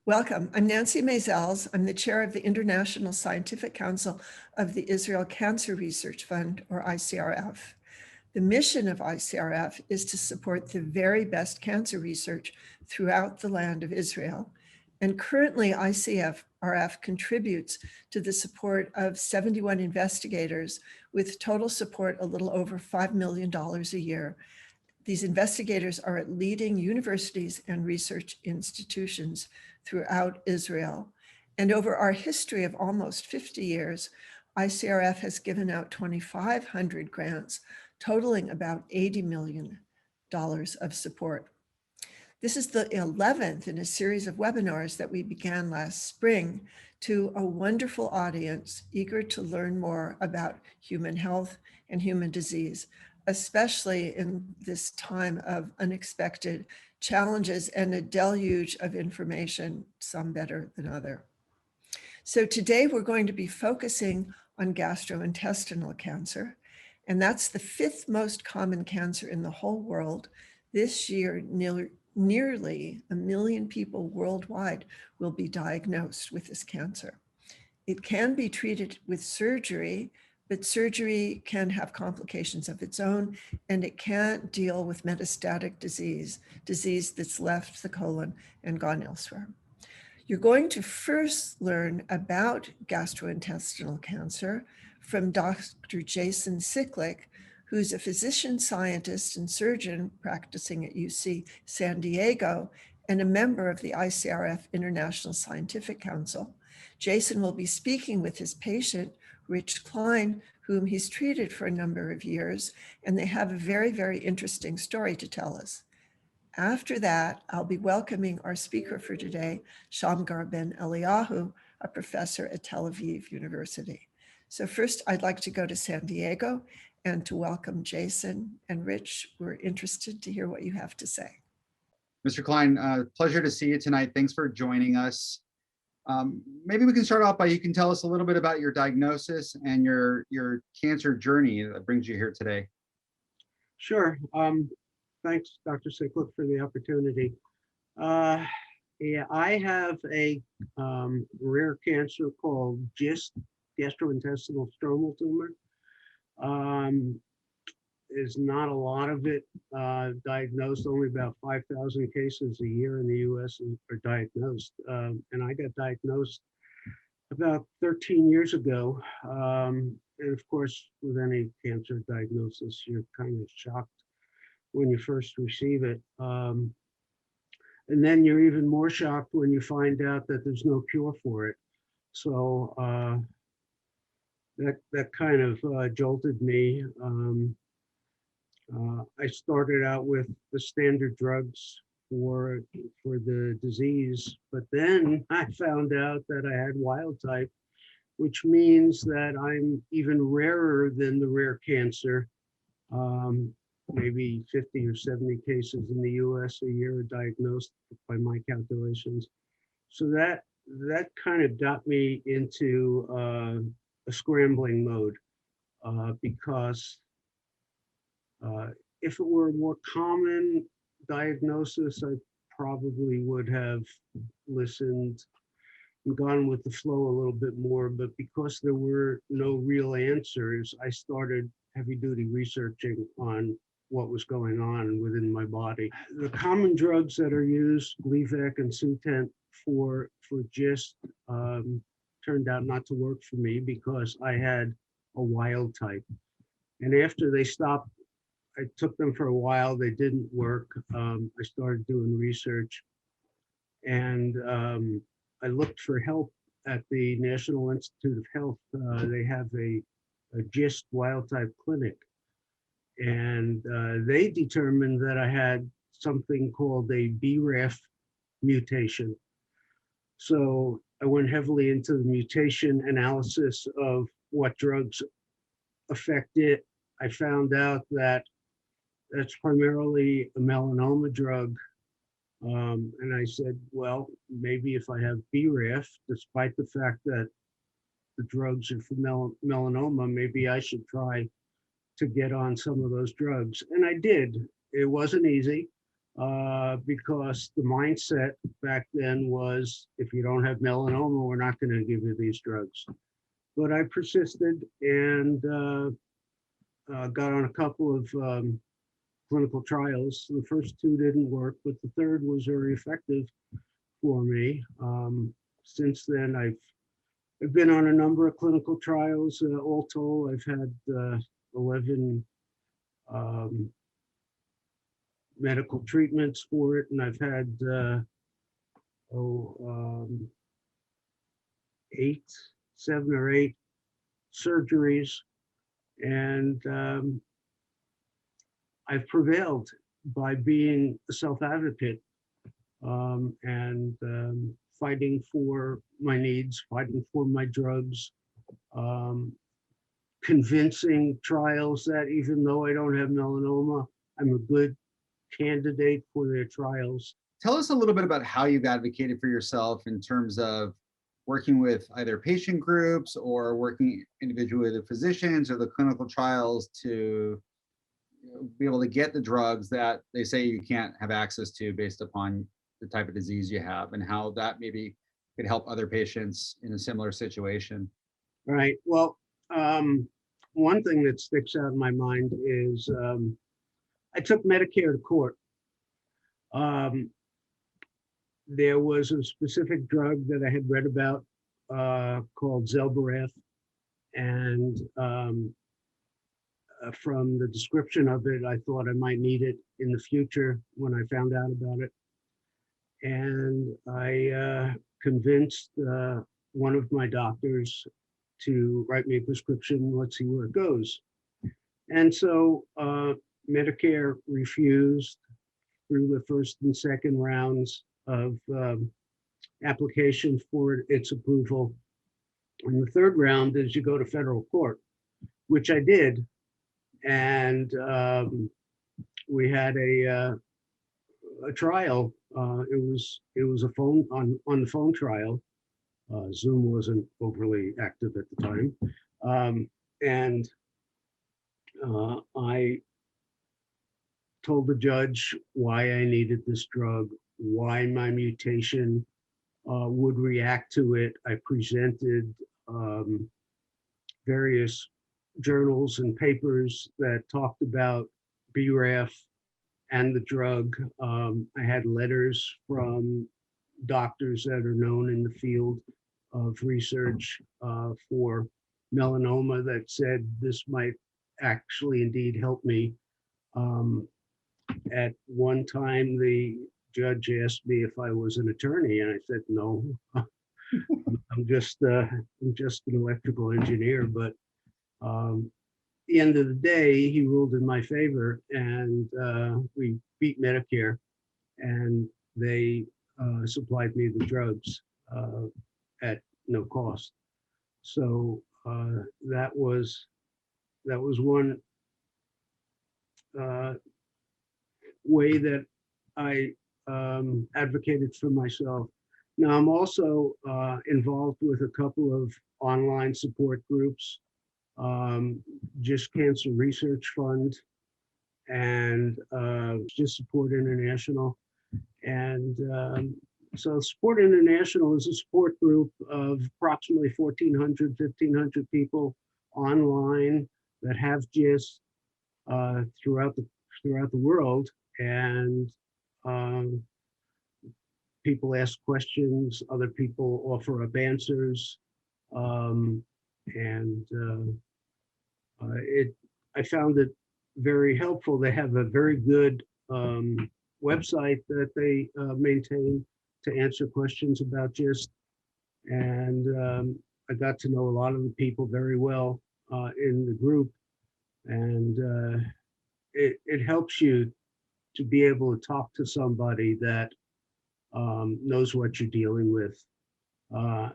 Welcome. I'm Nancy Maizels. I'm the chair of the International Scientific Council of the Israel Cancer Research Fund, or ICRF. The mission of ICRF is to support the very best cancer research throughout the land of Israel. And currently, ICRF contributes to the support of 71 investigators with total support a little over $5 million a year. These investigators are at leading universities and research institutions throughout Israel. And over our history of almost 50 years, ICRF has given out 2,500 grants, totaling about $80 million of support. This is the 11th in a series of webinars that we began last spring to a wonderful audience eager to learn more about human health and human disease, especially in this time of unexpected challenges and a deluge of information, some better than other. So today we're going to be focusing on gastrointestinal cancer, and that's the 5th most common cancer in the whole world. This year, nearly 1 million people worldwide will be diagnosed with this cancer. It can be treated with surgery, but surgery can have complications of its own, and it can't deal with metastatic disease that's left the colon and gone elsewhere. You're going to first learn about gastrointestinal cancer from Dr. Jason Sicklick, who's a physician scientist and surgeon practicing at UC San Diego and a member of the ICRF International Scientific Council. Jason will be speaking with his patient, Rich Klein, whom he's treated for a number of years, and they have a very, very interesting story to tell us. After that, I'll be welcoming our speaker for today, Shamgar Ben-Eliyahu, a professor at Tel Aviv University. So first, I'd like to go to San Diego and to welcome Jason and Rich. We're interested to hear what you have to say. Mr. Klein, pleasure to see you tonight. Thanks for joining us. Maybe we can start off by, you can tell us a little bit about your diagnosis and your cancer journey that brings you here today. Sure. Thanks, Dr. Sicklick, for the opportunity. Yeah, I have a rare cancer called GIST, Gastrointestinal Stromal Tumor. There's not a lot of it diagnosed. Only about 5,000 cases a year in the US are diagnosed. And I got diagnosed about 13 years ago. And of course, with any cancer diagnosis, you're kind of shocked when you first receive it. And then you're even more shocked when you find out that there's no cure for it. So that kind of jolted me. I started out with the standard drugs for the disease, but then I found out that I had wild type, which means that I'm even rarer than the rare cancer. Maybe 50 or 70 cases in the US a year are diagnosed by my calculations. So that kind of got me into a scrambling mode because if it were a more common diagnosis, I probably would have listened and gone with the flow a little bit more. But because there were no real answers, I started heavy-duty researching on what was going on within my body. The common drugs that are used, Gleevec and Sutent for GIST, turned out not to work for me because I had a wild type. And after they stopped, I took them for a while, they didn't work. I started doing research and I looked for help at the National Institute of Health. They have a GIST wild type clinic. And they determined that I had something called a BRAF mutation. So I went heavily into the mutation analysis of what drugs affect it. I found out that that's primarily a melanoma drug. And I said, well, maybe if I have BRAF, despite the fact that the drugs are for melanoma, maybe I should try to get on some of those drugs. And I did. It wasn't easy. because the mindset back then was, if you don't have melanoma, we're not going to give you these drugs. But I persisted and got on a couple of clinical trials. The first two didn't work, but the third was very effective for me. Since then, I've been on a number of clinical trials. All told, I've had 11 medical treatments for it, and I've had 7 or 8 surgeries, and I've prevailed by being a self-advocate and fighting for my needs, fighting for my drugs, convincing trials that even though I don't have melanoma, I'm a good candidate for their trials. Tell us a little bit about how you've advocated for yourself in terms of working with either patient groups or working individually with the physicians or the clinical trials to be able to get the drugs that they say you can't have access to based upon the type of disease you have, and how that maybe could help other patients in a similar situation. Right. Well, one thing that sticks out in my mind is I took Medicare to court. There was a specific drug that I had read about called Zelboraf, and from the description of it, I thought I might need it in the future when I found out about it. And I convinced one of my doctors to write me a prescription. Let's see where it goes. And so Medicare refused through the first and second rounds of application for its approval. And the third round is you go to federal court, which I did. And we had a trial. It was a phone on the phone trial. Zoom wasn't overly active at the time, and I told the judge why I needed this drug, why my mutation would react to it. I presented various journals and papers that talked about BRAF and the drug. I had letters from doctors that are known in the field of research for melanoma that said this might actually indeed help me. At one time, the judge asked me if I was an attorney, and I said no. I'm just an electrical engineer. But at the end of the day, he ruled in my favor, and we beat Medicare, and they supplied me the drugs at no cost. So that was one way that I advocated for myself. Now I'm also involved with a couple of online support groups, Just Cancer Research Fund and Just Support International. And so Support International is a support group of approximately 1,400, 1,500 people online that have GIST throughout the world. And people ask questions, other people offer up answers. I found it very helpful. They have a very good website that they maintain to answer questions about GIST. And I got to know a lot of the people very well in the group. And it helps you to be able to talk to somebody that knows what you're dealing with.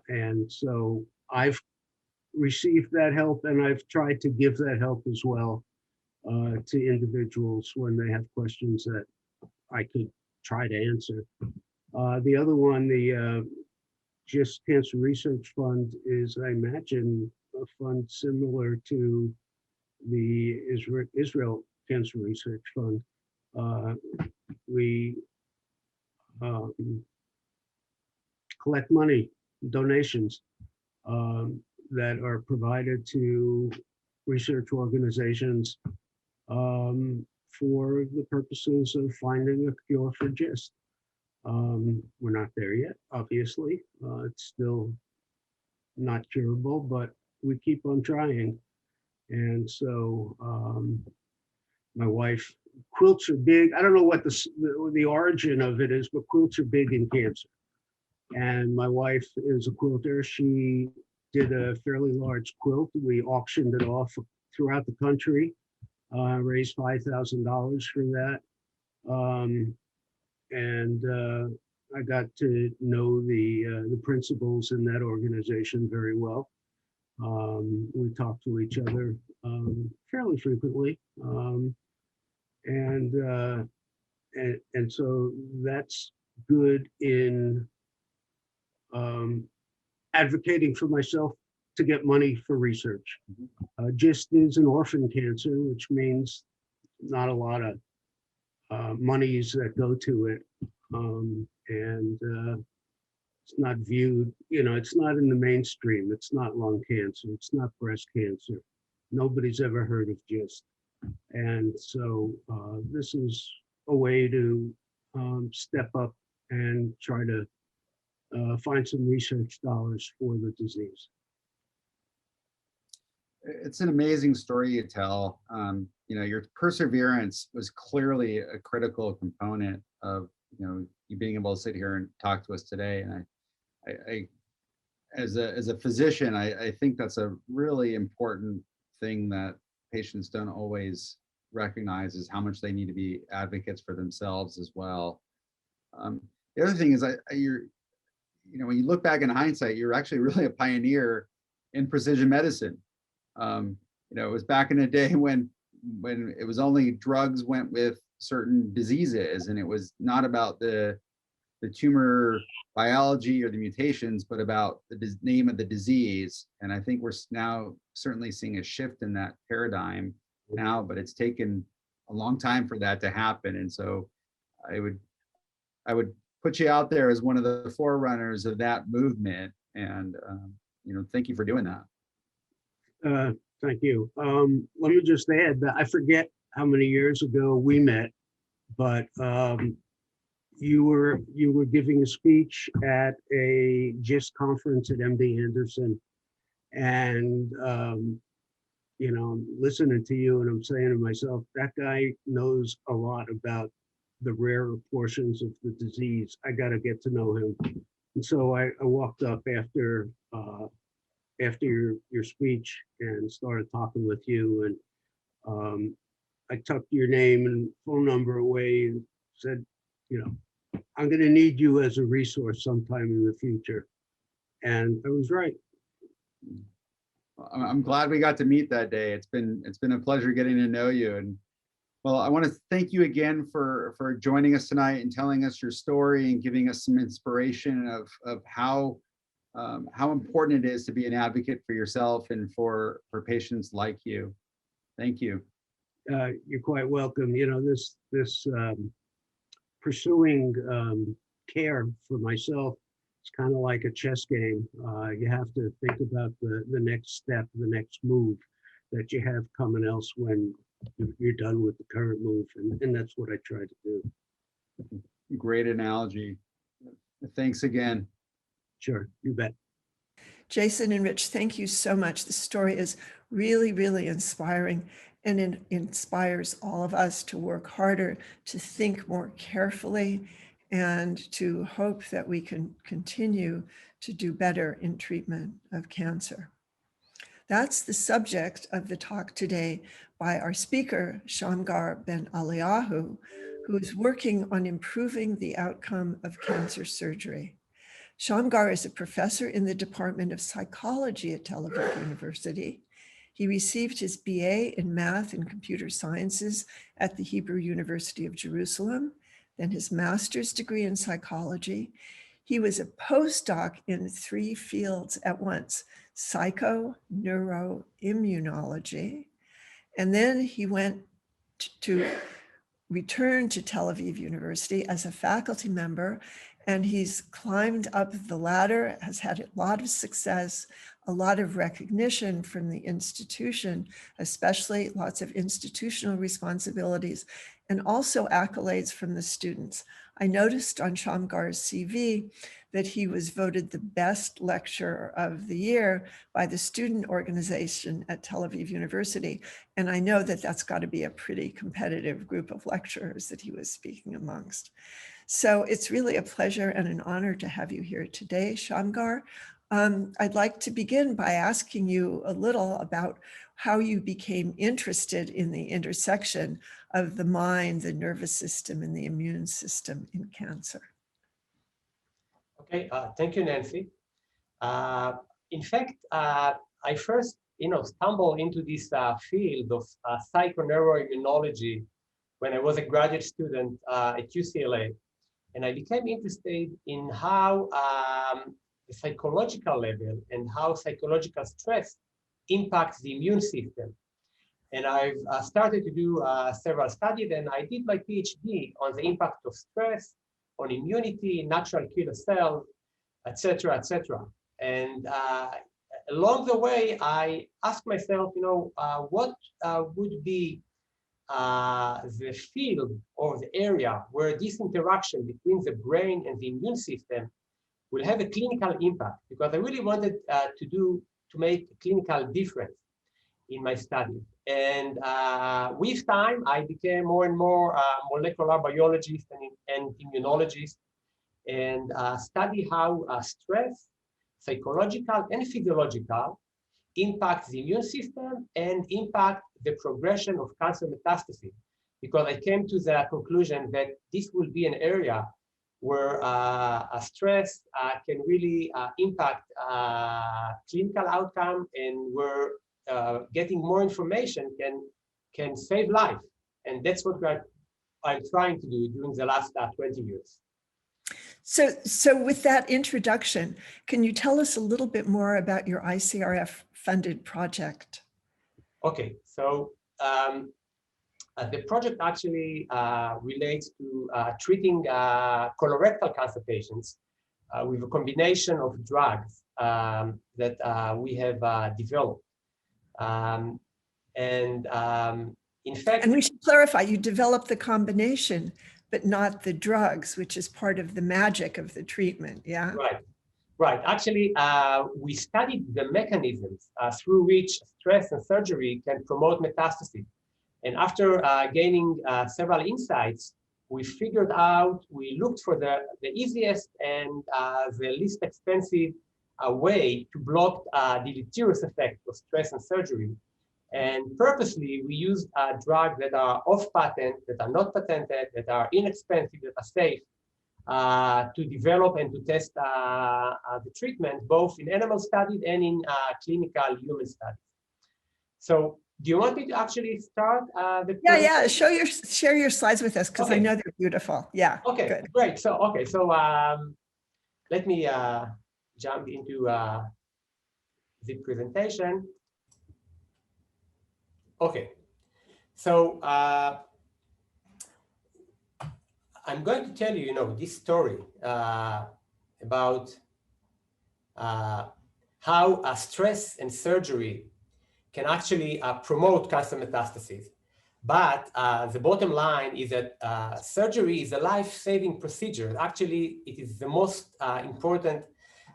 And so I've received that help, and I've tried to give that help as well to individuals when they have questions that I could try to answer. The other one, the Just Cancer Research Fund, is, I imagine, a fund similar to the Israel Cancer Research Fund, we collect money, donations that are provided to research organizations for the purposes of finding a cure for GIST. We're not there yet, obviously. It's still not curable, but we keep on trying. And so my wife, quilts are big. I don't know what the origin of it is, but quilts are big in cancer. And my wife is a quilter. She did a fairly large quilt. We auctioned it off throughout the country, raised $5,000 for that. I got to know the principals in that organization very well. We talk to each other fairly frequently, and so that's good in advocating for myself to get money for research. GIST is an orphan cancer, which means not a lot of monies that go to it, and it's not viewed, it's not in the mainstream. It's not lung cancer. It's not breast cancer. Nobody's ever heard of GIST. And so this is a way to step up and try to find some research dollars for the disease. It's an amazing story you tell. Your perseverance was clearly a critical component of you being able to sit here and talk to us today. And I as a physician, I think that's a really important thing that patients don't always recognize, is how much they need to be advocates for themselves as well. The other thing is, when you look back in hindsight, you're actually really a pioneer in precision medicine. It was back in the day when it was only drugs went with certain diseases, and it was not about the tumor biology or the mutations, but about the name of the disease. And I think we're now certainly seeing a shift in that paradigm now, but it's taken a long time for that to happen. And so I would put you out there as one of the forerunners of that movement. And thank you for doing that. Thank you. Let me just add that I forget how many years ago we met, but you were giving a speech at a GIST conference at MD Anderson, and I'm listening to you and I'm saying to myself, that guy knows a lot about the rarer portions of the disease. I got to get to know him. And so I walked up after your speech and started talking with you, and I tucked your name and phone number away and said, I'm going to need you as a resource sometime in the future. And I was right. I'm glad we got to meet that day. It's been a pleasure getting to know you. And well, I want to thank you again for joining us tonight and telling us your story and giving us some inspiration of how important it is to be an advocate for yourself and for patients like you. Thank you. You're quite welcome. This pursuing care for myself, it's kind of like a chess game. You have to think about the next step, the next move that you have coming else when you're done with the current move. And that's what I try to do. Great analogy. Thanks again. Sure, you bet. Jason and Rich, thank you so much. The story is really, really inspiring, and it inspires all of us to work harder, to think more carefully, and to hope that we can continue to do better in treatment of cancer. That's the subject of the talk today by our speaker, Shamgar Ben-Eliyahu, who is working on improving the outcome of cancer surgery. Shamgar is a professor in the Department of Psychology at Tel Aviv University. He received his BA in Math and Computer Sciences at the Hebrew University of Jerusalem, then his master's degree in psychology. He was a postdoc in 3 fields at once: Psycho-Neuro-Immunology, and then he went to returned to Tel Aviv University as a faculty member, and he's climbed up the ladder, has had a lot of success, a lot of recognition from the institution, especially lots of institutional responsibilities, and also accolades from the students. I noticed on Shamgar's CV that he was voted the best lecturer of the year by the student organization at Tel Aviv University. And I know that that's got to be a pretty competitive group of lecturers that he was speaking amongst. So it's really a pleasure and an honor to have you here today, Shamgar. I'd like to begin by asking you a little about how you became interested in the intersection of the mind, the nervous system, and the immune system in cancer. Okay, thank you, Nancy. In fact, I first, stumbled into this field of Psycho-Neuro-Immunology when I was a graduate student at UCLA, and I became interested in how the psychological level and how psychological stress impacts the immune system. And I've started to do several studies, and I did my PhD on the impact of stress on immunity, natural killer cells, etc., etc. And along the way, I asked myself, what would be the field or the area where this interaction between the brain and the immune system will have a clinical impact, because I really wanted to make a clinical difference in my study. And with time, I became more and more molecular biologist and immunologist, and study how stress, psychological and physiological, impact the immune system and impact the progression of cancer metastasis. Because I came to the conclusion that this will be an area where stress can really impact clinical outcome, and where getting more information can save life. And that's what I'm trying to do during the last 20 years. So with that introduction, can you tell us a little bit more about your ICRF-funded project? Okay, so the project actually relates to treating colorectal cancer patients with a combination of drugs that we have developed. In fact, and we should clarify, you developed the combination, but not the drugs, which is part of the magic of the treatment, yeah? Right. Actually, we studied the mechanisms through which stress and surgery can promote metastasis. And after gaining several insights, we looked for the easiest and the least expensive way to block the deleterious effect of stress and surgery. And purposely, we used drugs that are off patent, that are not patented, that are inexpensive, that are safe, to develop and to test the treatment, both in animal studies and in clinical human studies. So, do you want me to actually start the? Yeah. Share your slides with us, because I know they're beautiful. Yeah. Okay. Good. Great. So let me jump into the presentation. Okay. So I'm going to tell you, this story about how stress and surgery can actually promote cancer metastases. But the bottom line is that surgery is a life-saving procedure. Actually, it is the most important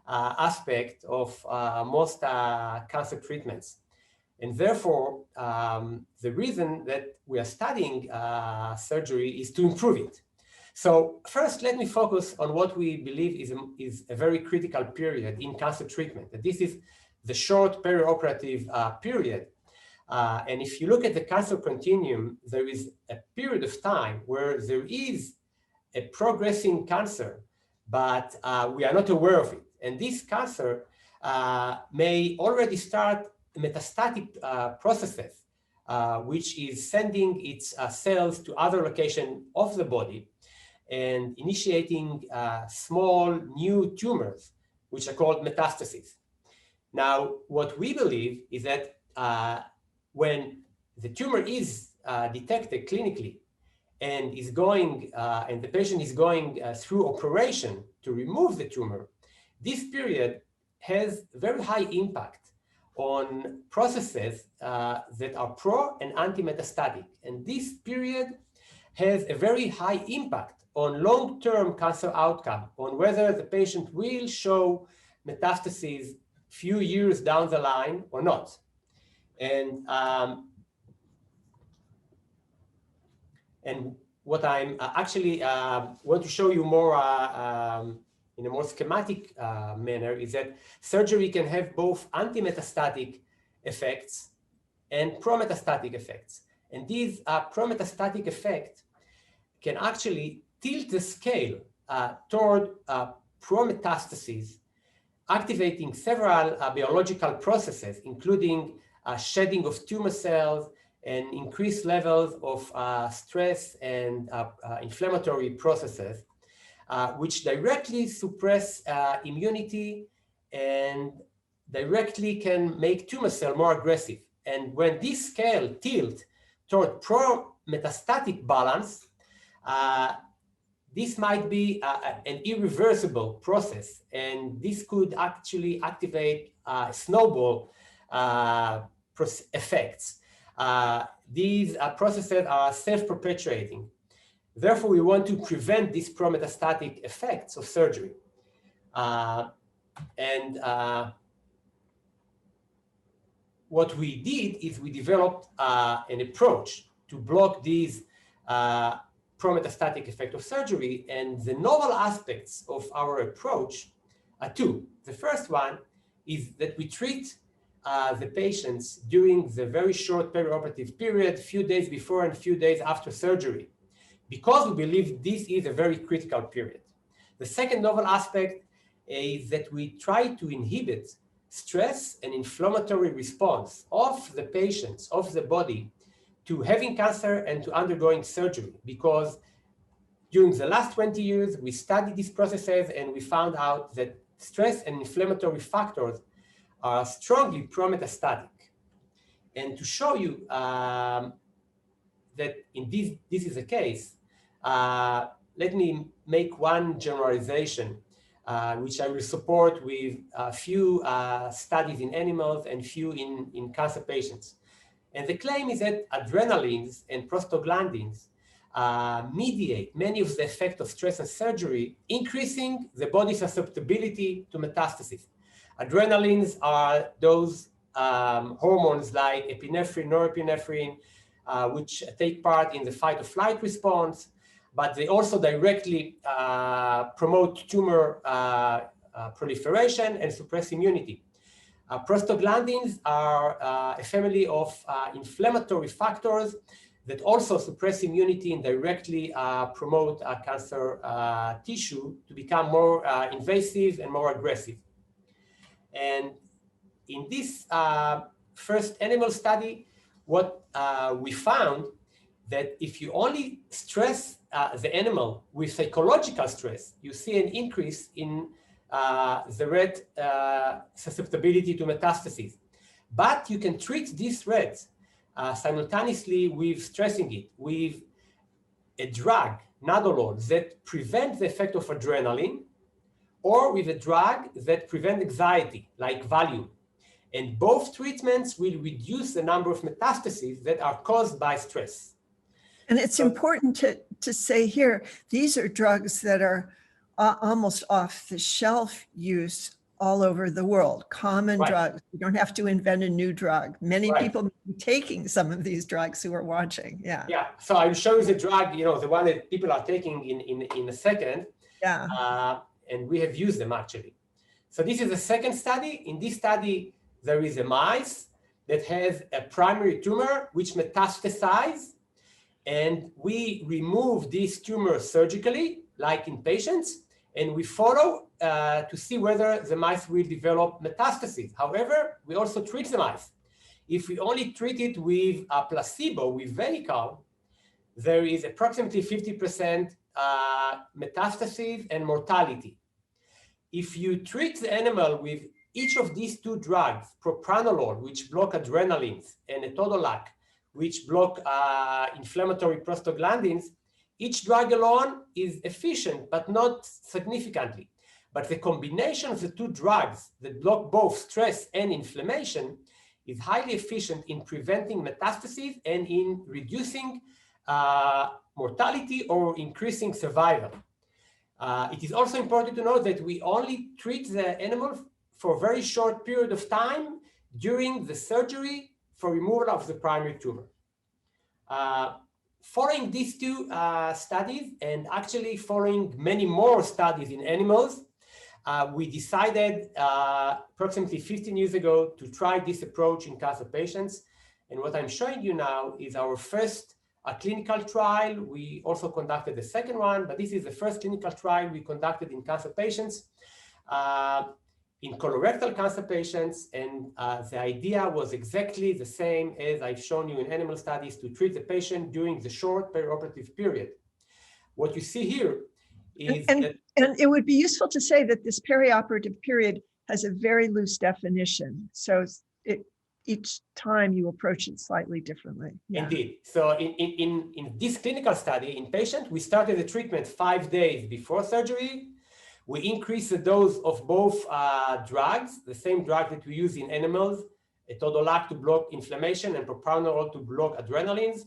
aspect of most cancer treatments. And therefore, the reason that we are studying surgery is to improve it. So first, let me focus on what we believe is a very critical period in cancer treatment. That this is the short peri-operative period. And if you look at the cancer continuum, there is a period of time where there is a progressing cancer, but we are not aware of it. And this cancer may already start metastatic processes, which is sending its cells to other locations of the body and initiating small new tumors, which are called metastases. Now, what we believe is that when the tumor is detected clinically and is going, and the patient is going through operation to remove the tumor, this period has very high impact on processes that are pro and anti-metastatic. And this period has a very high impact on long-term cancer outcome, on whether the patient will show metastases few years down the line or not. And what I'm actually want to show you more in a more schematic manner is that surgery can have both anti-metastatic effects and pro-metastatic effects. And these pro-metastatic effects can actually tilt the scale toward pro-metastases, activating several biological processes, including shedding of tumor cells and increased levels of stress and inflammatory processes, which directly suppress immunity and directly can make tumor cell more aggressive. And when this scale tilts toward pro-metastatic balance, this might be an irreversible process, and this could actually activate snowball effects. These processes are self-perpetuating. Therefore, we want to prevent these pro-metastatic effects of surgery. What we did is we developed an approach to block these pro-metastatic effect of surgery, and the novel aspects of our approach are two. The first one is that we treat the patients during the very short peri-operative period, few days before and few days after surgery, because we believe this is a very critical period. The second novel aspect is that we try to inhibit stress and inflammatory response of the patients, of the body, to having cancer and to undergoing surgery, because during the last 20 years, we studied these processes and we found out that stress and inflammatory factors are strongly pro-metastatic. And to show you that in this is the case, let me make one generalization, which I will support with a few studies in animals and few in cancer patients. And the claim is that adrenalines and prostaglandins mediate many of the effects of stress and surgery, increasing the body's susceptibility to metastasis. Adrenalines are those hormones like epinephrine, norepinephrine, which take part in the fight or flight response, but they also directly promote tumor proliferation and suppress immunity. Prostaglandins are a family of inflammatory factors that also suppress immunity and directly promote cancer tissue to become more invasive and more aggressive. And in this first animal study, what we found that if you only stress the animal with psychological stress, you see an increase in the rat susceptibility to metastases. But you can treat these rats simultaneously with stressing it with a drug, nadolol, that prevents the effect of adrenaline, or with a drug that prevents anxiety, like Valium. And both treatments will reduce the number of metastases that are caused by stress. And it's important to say here, these are drugs that are almost off-the-shelf use all over the world, common drugs. You don't have to invent a new drug. Many people may be taking some of these drugs who are watching. Yeah. So I'll show you the drug, the one that people are taking in a second. Yeah. And we have used them actually. So this is the second study. In this study, there is a mice that has a primary tumor which metastasizes, and we remove this tumor surgically, like in patients, and we follow to see whether the mice will develop metastases. However, we also treat the mice. If we only treat it with a placebo, with vehicle, there is approximately 50% metastases and mortality. If you treat the animal with each of these two drugs, propranolol, which block adrenalines, and etodolac, which block inflammatory prostaglandins, Each drug alone is efficient, but not significantly. But the combination of the two drugs that block both stress and inflammation is highly efficient in preventing metastases and in reducing mortality or increasing survival. It is also important to note that we only treat the animal for a very short period of time during the surgery for removal of the primary tumor. Following these two studies, and actually following many more studies in animals, we decided approximately 15 years ago to try this approach in cancer patients. And what I'm showing you now is our first clinical trial. We also conducted the second one, but this is the first clinical trial we conducted in cancer patients, in colorectal cancer patients. And the idea was exactly the same as I've shown you in animal studies, to treat the patient during the short peri-operative period. What you see here is and it would be useful to say that this peri-operative period has a very loose definition. So each time you approach it slightly differently. Yeah. Indeed. So in this clinical study in patient, we started the treatment 5 days before surgery. We increased the dose of both drugs, the same drug that we use in animals, etodolac to block inflammation and propranolol to block adrenalines.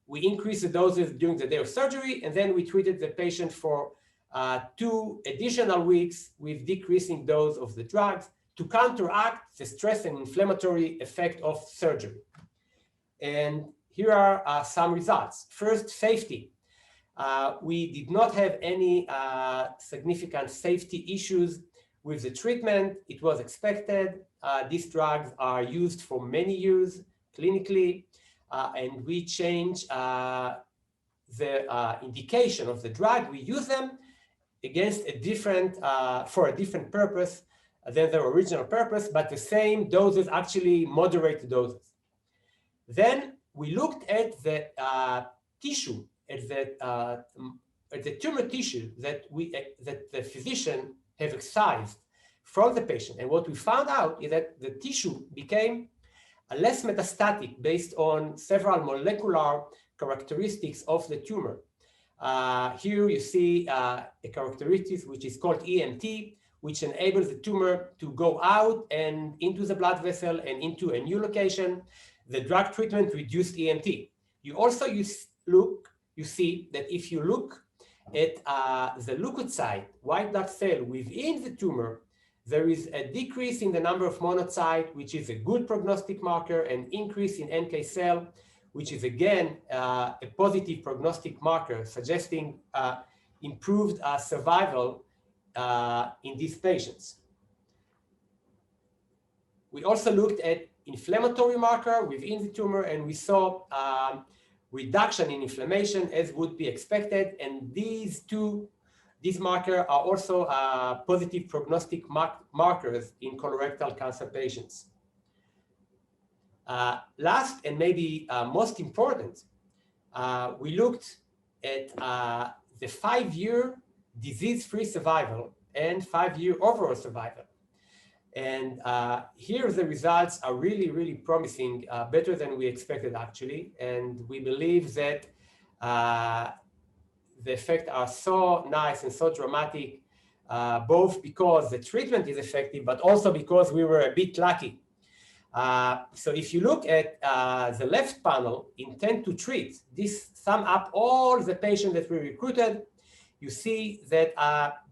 We increased the doses during the day of surgery, and then we treated the patient for 2 additional weeks with decreasing dose of the drugs to counteract the stress and inflammatory effect of surgery. And here are some results. First, safety. We did not have any significant safety issues with the treatment. It was expected. These drugs are used for many years clinically, and we change the indication of the drug. We use them against a different, for a different purpose than their original purpose, but the same doses, actually moderate doses. Then we looked at the tissue, at the tumor tissue that the physician have excised from the patient. And what we found out is that the tissue became less metastatic based on several molecular characteristics of the tumor. Here you see a characteristic which is called EMT, which enables the tumor to go out and into the blood vessel and into a new location. The drug treatment reduced EMT. You also you see that if you look at the leukocyte, white blood cell within the tumor, there is a decrease in the number of monocytes, which is a good prognostic marker, and increase in NK cell, which is again a positive prognostic marker, suggesting improved survival in these patients. We also looked at inflammatory marker within the tumor, and we saw reduction in inflammation as would be expected. And these markers are also positive prognostic markers in colorectal cancer patients. Last, and maybe most important, we looked at the 5-year disease-free survival and 5-year overall survival. And here the results are really, really promising, better than we expected actually. And we believe that the effects are so nice and so dramatic, both because the treatment is effective, but also because we were a bit lucky. So if you look at the left panel, intent to treat, this sum up all the patients that we recruited. You see that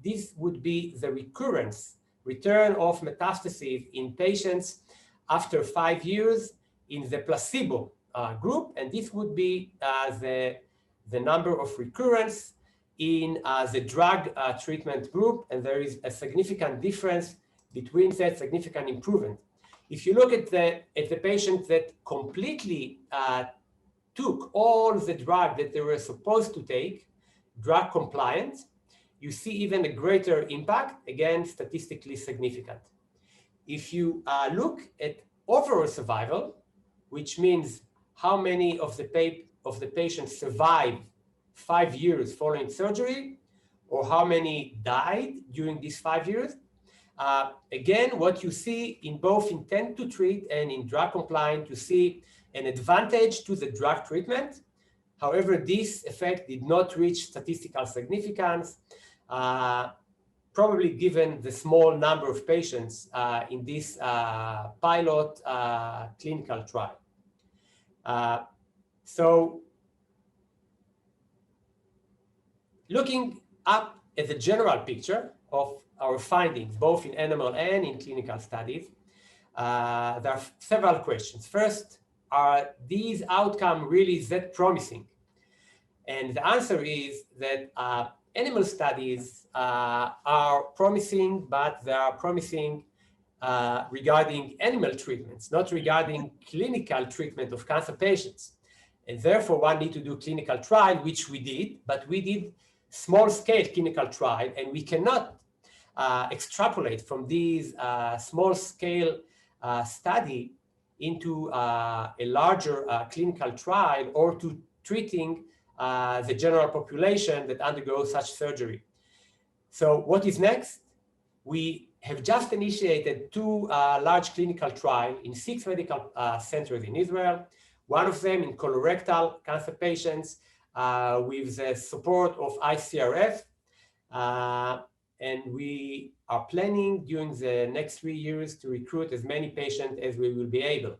this would be the return of metastases in patients after 5 years in the placebo group. And this would be the number of recurrence in the drug treatment group. And there is a significant difference between that, significant improvement. If you look at the patients that completely took all the drug that they were supposed to take, drug compliance, you see even a greater impact, again, statistically significant. If you look at overall survival, which means how many of the patients survived 5 years following surgery, or how many died during these 5 years, again, what you see in both intent to treat and in drug compliance, you see an advantage to the drug treatment, However, this effect did not reach statistical significance, probably given the small number of patients in this pilot clinical trial. So looking up at the general picture of our findings, both in animal and in clinical studies, there are several questions. First, are these outcomes really that promising? And the answer is that animal studies are promising, but they are promising regarding animal treatments, not regarding clinical treatment of cancer patients. And therefore, one needs to do clinical trial, which we did, but we did small-scale clinical trial, and we cannot extrapolate from these small-scale study into a larger clinical trial or to treating the general population that undergoes such surgery. So what is next? We have just initiated 2 large clinical trials in 6 medical centers in Israel, one of them in colorectal cancer patients with the support of ICRF. And we are planning during the next 3 years to recruit as many patients as we will be able.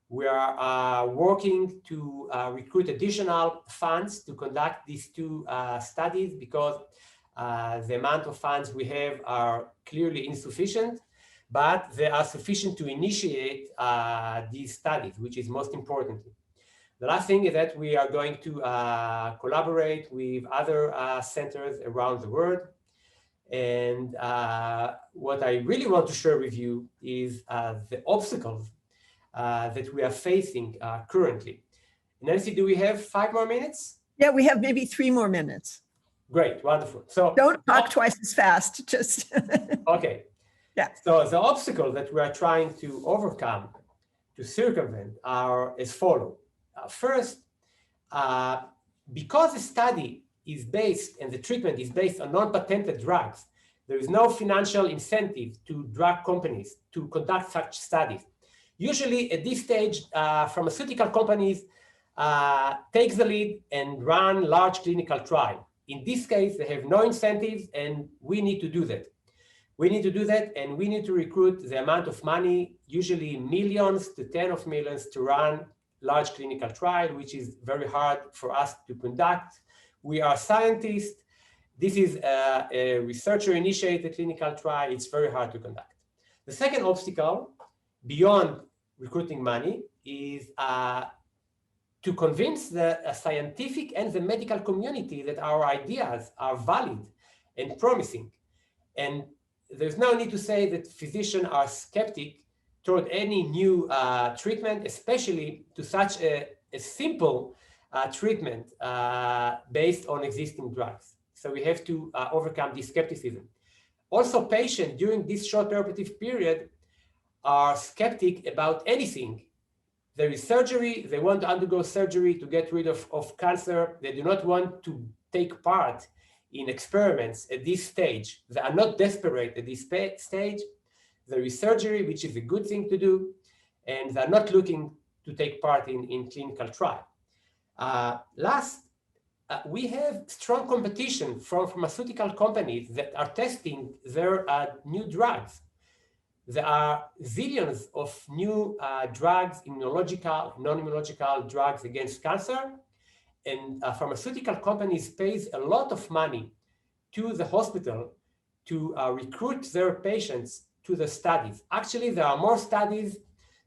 We are working to recruit additional funds to conduct these 2 studies because the amount of funds we have are clearly insufficient, but they are sufficient to initiate these studies, which is most important. The last thing is that we are going to collaborate with other centers around the world. And what I really want to share with you is the obstacles that we are facing currently. Nancy, do we have 5 more minutes? Yeah, we have maybe 3 more minutes. Great, wonderful. So don't talk twice as fast, just. Okay. Yeah. So the obstacles that we are trying to overcome, to circumvent, are as follows. First, because the study is based and the treatment is based on non-patented drugs, there is no financial incentive to drug companies to conduct such studies. Usually at this stage, pharmaceutical companies take the lead and run large clinical trials. In this case, they have no incentives, and we need to do that. We need to do that, and we need to recruit the amount of money, usually millions to tens of millions, to run large clinical trial, which is very hard for us to conduct. We are scientists. This is a researcher-initiated clinical trial. It's very hard to conduct. The second obstacle, beyond recruiting money, is to convince the scientific and the medical community that our ideas are valid and promising. And there's no need to say that physicians are skeptic toward any new treatment, especially to such a simple treatment based on existing drugs. So we have to overcome this skepticism. Also, patients during this short therapeutic period are skeptic about anything. There is surgery, they want to undergo surgery to get rid of cancer. They do not want to take part in experiments at this stage. They are not desperate at this stage. There is surgery, which is a good thing to do, and they're not looking to take part in clinical trial. Last, we have strong competition from pharmaceutical companies that are testing their new drugs. There are zillions of new drugs, immunological, non-immunological drugs against cancer, and pharmaceutical companies pay a lot of money to the hospital to recruit their patients to the studies. Actually, there are more studies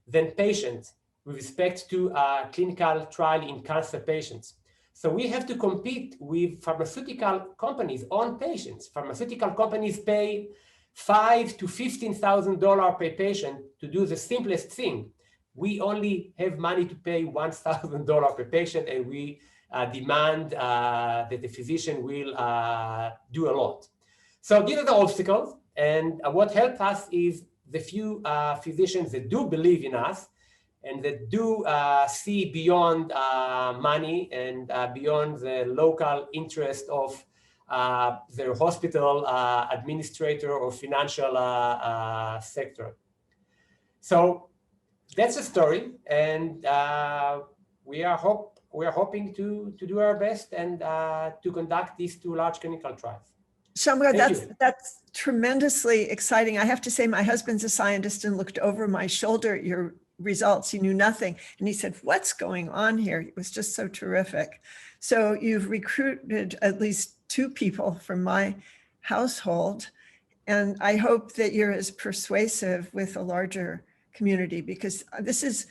than patients with respect to clinical trial in cancer patients. So we have to compete with pharmaceutical companies on patients. Pharmaceutical companies pay $5,000 to $15,000 per patient to do the simplest thing. We only have money to pay $1,000 per patient, and we demand that the physician will do a lot. So these are the obstacles, and what helped us is the few physicians that do believe in us and that do see beyond money and beyond the local interest of their hospital administrator or financial sector. So that's the story, and we are we're hoping to do our best and to conduct these 2 large clinical trials. Shamgar, Thank you. that's tremendously exciting. I have to say, my husband's a scientist and looked over my shoulder at your results. He knew nothing. And he said, what's going on here? It was just so terrific. So you've recruited at least 2 people from my household. And I hope that you're as persuasive with a larger community, because this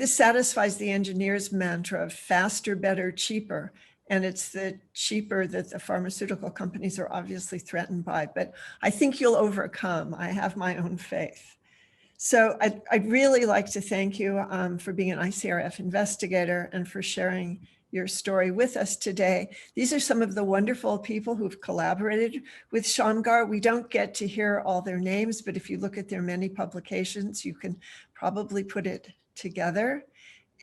satisfies the engineer's mantra of faster, better, cheaper. And it's the cheaper that the pharmaceutical companies are obviously threatened by. But I think you'll overcome. I have my own faith. So I'd really like to thank you for being an ICRF investigator and for sharing your story with us today. These are some of the wonderful people who've collaborated with Shamgar. We don't get to hear all their names, but if you look at their many publications, you can probably put it together.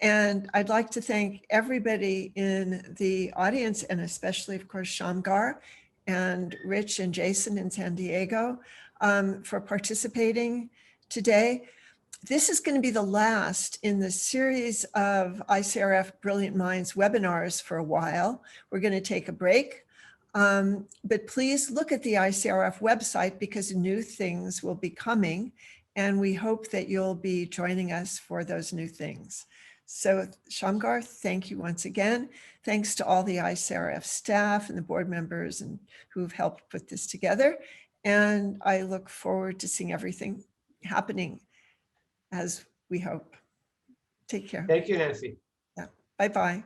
And I'd like to thank everybody in the audience, and especially, of course, Shamgar and Rich and Jason in San Diego for participating today. This is going to be the last in the series of ICRF Brilliant Minds webinars for a while. We're going to take a break, but please look at the ICRF website because new things will be coming, and we hope that you'll be joining us for those new things. So Shamgar, thank you once again. Thanks to all the ICRF staff and the board members and who've helped put this together. And I look forward to seeing everything happening as we hope. Take care. Thank you, Nancy. Yeah. Bye-bye.